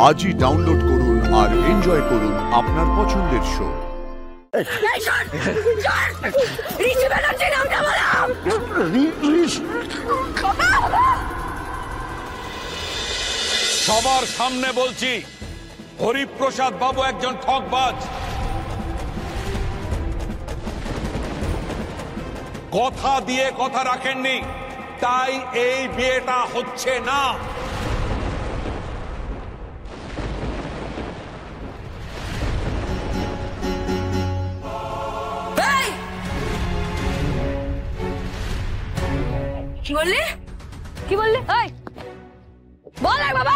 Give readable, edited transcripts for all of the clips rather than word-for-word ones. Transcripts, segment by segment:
আজই ডাউনলোড করুন আর এনজয় করুন আপনার পছন্দের শো। সবার সামনে বলছি, হরিপ্রসাদ বাবু একজন ঠকবাজ। কথা দিয়ে কথা রাখেননি, তাই এই বিয়েটা হচ্ছে না। কি বললি? কি বললি? বল আর বাবা,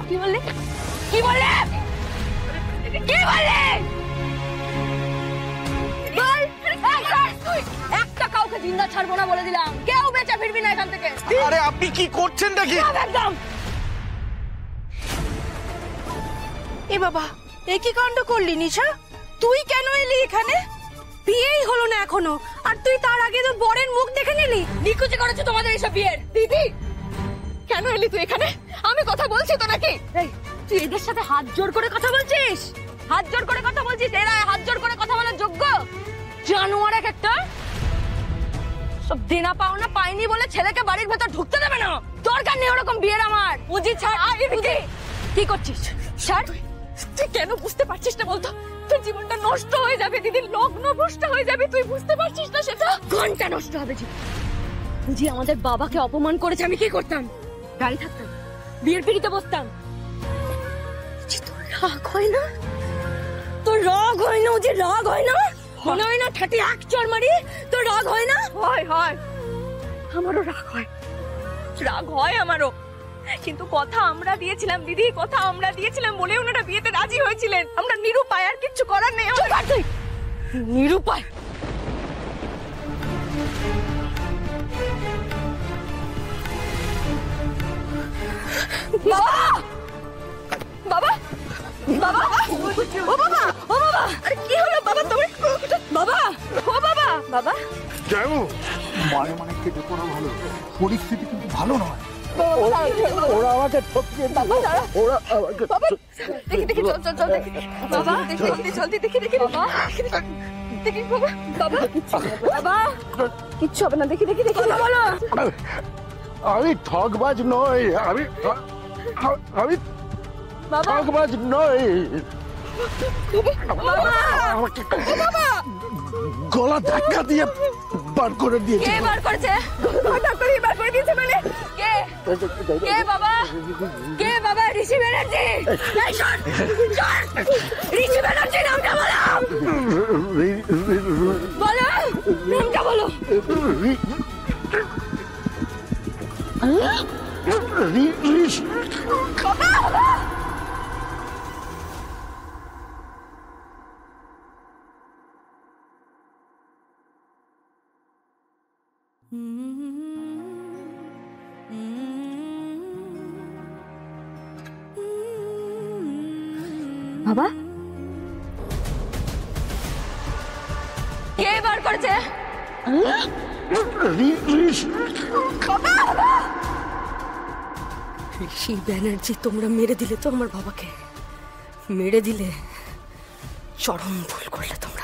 কি বললি? কি বললি? কি বললি? বল। একটা কাউকে জিন্দা ছাড়বো না বলে দিলাম। কেউ বেঁচে ফিরবি না এখান থেকে। আরে আপনি কি করছেন নাকি? একদম। এ বাবা, এ কি কাণ্ড করলি নিশা? তুই কেন এলি এখানে? বিয়েই হলো না এখনো, আর তুই তার আগে তোর বরের মুখ দেখে নিলি। নিকুচি করেছে তোমাদের এইসব বিয়ের। দিদি, কেন এলি তুই এখানে? আমি কথা বলছি তো নাকি? এই, তুই এদের সাথে হাত জোড় করে কথা বলছিস? হাত জোড় করে কথা বলছিস? এরা হাত জোড় করে কথা বলার যোগ্য? জানোয়ার এক একটা। সব দেনা পাওনা পাইনি বলে ছেলেকে বাড়ির ভেতর ঢুকতে দেবে না। দরকার নেই ওরকম বিয়ের আমার। বুঝি ছাড়। কি করছিস? ছাড়। তুই কেন বুঝতে পারছিস না বলতো? তোর জীবনটা নষ্ট হয়ে যাবে দিদির, লগ্ন ভ্রষ্ট হয়ে যাবে। তুই বুঝতে পারছিস না সেটা? ঘন্টা নষ্ট হবে জীবন। বুঝি আমাদের বাবাকে অপমান করেছে, আমি কি করতাম? গাড়ি থাকতাম, বিয়ের পিড়িতে বসতাম। তোর রাগ হয় না? তোর রাগ হয় না? যে রাগ হয় না, মনে হয় না ঠাটি এক চড় মারি। তোর রাগ হয় না? হয় হয়, আমারও রাগ হয়। রাগ হয় আমারও, কিন্তু কথা আমরা দিয়েছিলাম দিদি, কথা আমরা দিয়েছিলাম বলে ওনারা বিয়েতে রাজি হয়েছিলেন। আমরা নিরুপায়, আর কিছু করার নেই। নিরুপায়। বাবা, বাবা, বাবা, ও বাবা, ও বাবা, আরে কি হলো বাবা তোমার? বাবা, ও বাবা, বাবা। যাবো মানে কেটে পড়া ভালো, পরিস্থিতি কিন্তু ভালো নয়। ওরা আমাকে ঠকিয়ে দিল। ওরা আমাকে দেখি দেখি, চল চল চল দেখি বাবা, দেখি জলদি দেখি দেখি বাবা, দেখি বাবা, বাবা বাবা কিচ্ছু হবে না। দেখি দেখি দেখি বলো। আমি ঠকবাজ নই, আমি ঠকবাজ নই। আমাকে গলা ধাক্কা দিয়ে বার করে দিয়েছে। কে বার করেছে? ধাক্কা দিয়ে বার করে দিয়েছে মানে কে? কে বাবা? কে বাবা? ঋষি ব্যানার্জি। এই শোন, ঋষি ব্যানার্জি নামটা বলো। বলো নামটা বলো। বাবা, কে বার করেছে? ঋষি ব্যানার্জি, তোমরা মেরে দিলে তো আমার বাবাকে। মেরে দিলে, চরম ভুল করলে তোমরা।